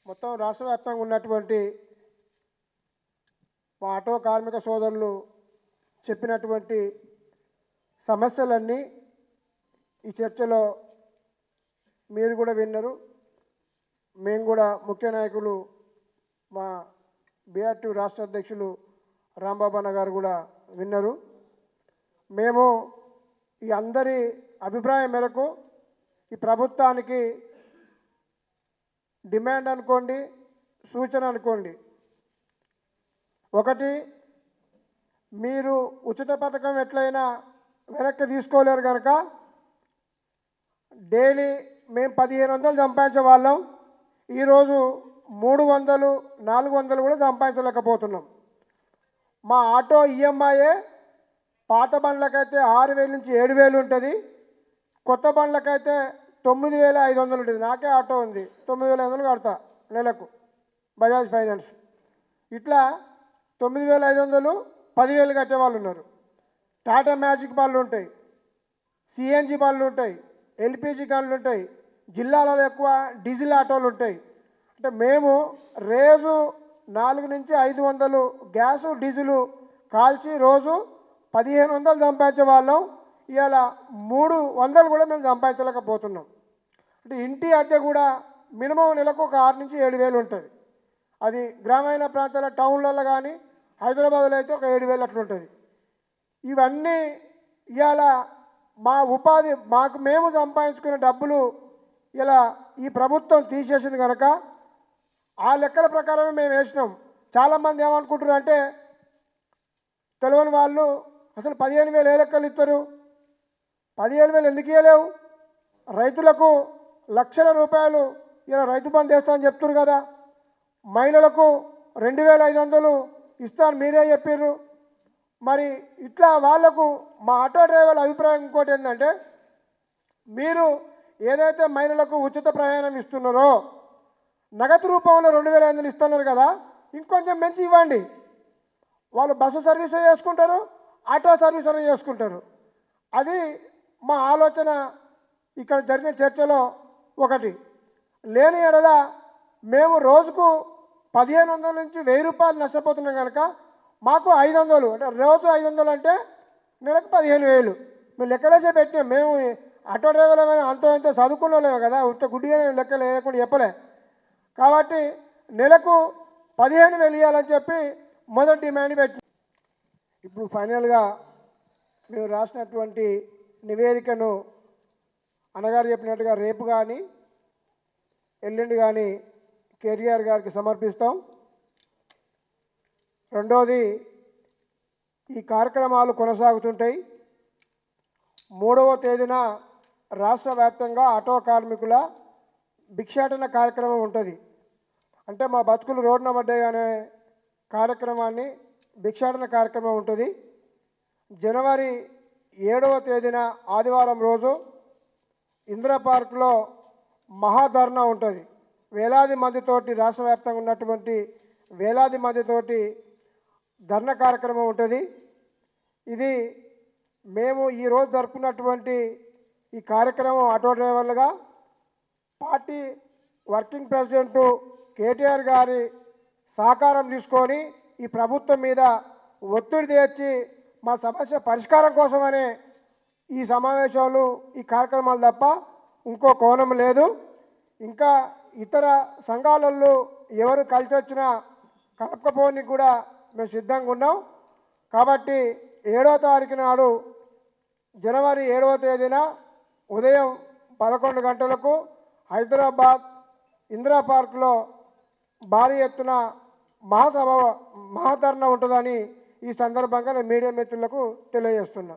మొత్తం రాష్ట్ర వ్యాప్తంగా ఉన్నటువంటి మా ఆటో కార్మిక సోదరులు చెప్పినటువంటి సమస్యలన్నీ ఈ చర్చలో మీరు కూడా విన్నారు. మేము కూడా ముఖ్య నాయకులు మా బీఆర్టీ రాష్ట్ర అధ్యక్షులు రాంబాబు అన్న గారు కూడా విన్నారు. మేము ఈ అందరి అభిప్రాయం మేరకు ఈ ప్రభుత్వానికి డిమాండ్ అనుకోండి, సూచన అనుకోండి. ఒకటి, మీరు ఉచిత పథకం ఎట్లయినా వెనక్కి తీసుకోలేరు కనుక డైలీ మేము 1500 సంపాదించే వాళ్ళం, ఈరోజు 300, 400 కూడా సంపాదించలేకపోతున్నాం. మా ఆటో ఈఎంఐ పాత బండ్లకైతే 6000 నుంచి 7000 ఉంటుంది, కొత్త బండ్లకైతే 9500 ఉంటుంది. నాకే ఆటో ఉంది, 9500 కడతా నెలకు బజాజ్ ఫైనాన్స్. ఇట్లా 9500, 10,000 కట్టే వాళ్ళు ఉన్నారు. టాటా మ్యాజిక్ బండ్లు ఉంటాయి, సిఎన్జి బండ్లు ఉంటాయి, ఎల్పిజి బండ్లు ఉంటాయి, జిల్లాలలో ఎక్కువ డీజిల్ ఆటోలు ఉంటాయి. అంటే మేము రోజు 400 నుంచి 500 గ్యాసు డీజిల్ కాల్చి రోజు 1500 సంపాదించే వాళ్ళం. ఇవాళ 300 కూడా మేము సంపాదించలేకపోతున్నాం. అంటే ఇంటి అద్దె కూడా మినిమం నెలకు ఒక 6 నుంచి 7,000 ఉంటుంది. అది గ్రామీణ ప్రాంతాల టౌన్లలో కానీ హైదరాబాద్లో అయితే ఒక 7,000 అట్లా ఉంటుంది. ఇవన్నీ ఇవాళ మా ఉపాధి మేము సంపాదించుకునే డబ్బులు ఇలా ఈ ప్రభుత్వం తీసేసింది కనుక ఆ లెక్కల ప్రకారమే మేము వేసినాం. చాలామంది ఏమనుకుంటున్నారు అంటే తెలియని వాళ్ళు అసలు 15,000 ఏ లెక్కలు ఇస్తారు, 17,000 ఎందుకు ఇవ్వలేవు, రైతులకు లక్షల రూపాయలు ఇలా రైతు బంధు వేస్తామని చెప్తున్నారు కదా, మహిళలకు 2,500 ఇస్తాను మీరే చెప్పారు. మరి ఇట్లా వాళ్లకు మా ఆటో డ్రైవర్ల అభిప్రాయం ఇంకోటి ఏంటంటే, మీరు ఏదైతే మహిళలకు ఉచిత ప్రయాణం ఇస్తున్నారో నగదు రూపంలో 2,500 ఇస్తున్నారు కదా, ఇంకొంచెం మంచి ఇవ్వండి. వాళ్ళు బస్సు సర్వీస్ చేసుకుంటారు, ఆటో సర్వీస్ అని చేసుకుంటారు. అది మా ఆలోచన. ఇక్కడ జరిగిన చర్చలో ఒకటి లేని ఎడల మేము రోజుకు 1500 నుంచి 1000 రూపాయలు నష్టపోతున్నాం కనుక మాకు 500, అంటే రోజు 500 అంటే నెలకు 15,000 మేము లెక్కలేసే పెట్టినాం. మేము ఆటో డ్రైవర్లు అంతో ఎంతో చదువుకున్నలేము కదా, గుడ్డిగా లెక్కలు వేయకుండా చెప్పలే. కాబట్టి నెలకు 15,000 ఇవ్వాలని చెప్పి మొదటి డిమాండ్ పెట్టి, ఇప్పుడు ఫైనల్గా మేము రాసినటువంటి నివేదికను అన్నగారు చెప్పినట్టుగా రేపు కానీ ఎల్లుండి కానీ కేటీఆర్ గారికి సమర్పిస్తాం. రెండోది, ఈ కార్యక్రమాలు కొనసాగుతుంటాయి. 3వ తేదీన రాష్ట్ర వ్యాప్తంగా ఆటో కార్మికుల భిక్షాటన కార్యక్రమం ఉంటుంది. అంటే మా బతుకులు రోడ్డున పడ్డాయి అనే కార్యక్రమాన్ని భిక్షాటన కార్యక్రమం ఉంటుంది. జనవరి 7వ తేదీన ఆదివారం రోజు ఇందిరా పార్క్లో మహాధర్నా ఉంటుంది. వేలాది మందితోటి, రాష్ట్ర వ్యాప్తంగా ఉన్నటువంటి వేలాది మందితోటి ధర్నా కార్యక్రమం ఉంటుంది. ఇది మేము ఈరోజు జరుపుకున్నటువంటి ఈ కార్యక్రమం ఆటో డ్రైవర్లుగా పార్టీ వర్కింగ్ ప్రెసిడెంట్ కేటీఆర్ గారి సహకారం తీసుకొని ఈ ప్రభుత్వం మీద ఒత్తిడి తెచ్చి మా సమస్య పరిష్కారం కోసమనే ఈ సమావేశాలు, ఈ కార్యక్రమాలు తప్ప ఇంకో కోణం లేదు. ఇంకా ఇతర సంఘాలలో ఎవరు కలిసి వచ్చినా కలపకపోనికి కూడా మేము సిద్ధంగా ఉన్నాం. కాబట్టి 7వ తారీఖు నాడు, జనవరి 7వ తేదీన ఉదయం 11 గంటలకు హైదరాబాద్ ఇందిరా పార్క్లో భారీ ఎత్తున మహాధర్నా ఉంటుందని ఈ సందర్భంగా నేను మీడియా మిత్రులకు తెలియజేస్తున్నా.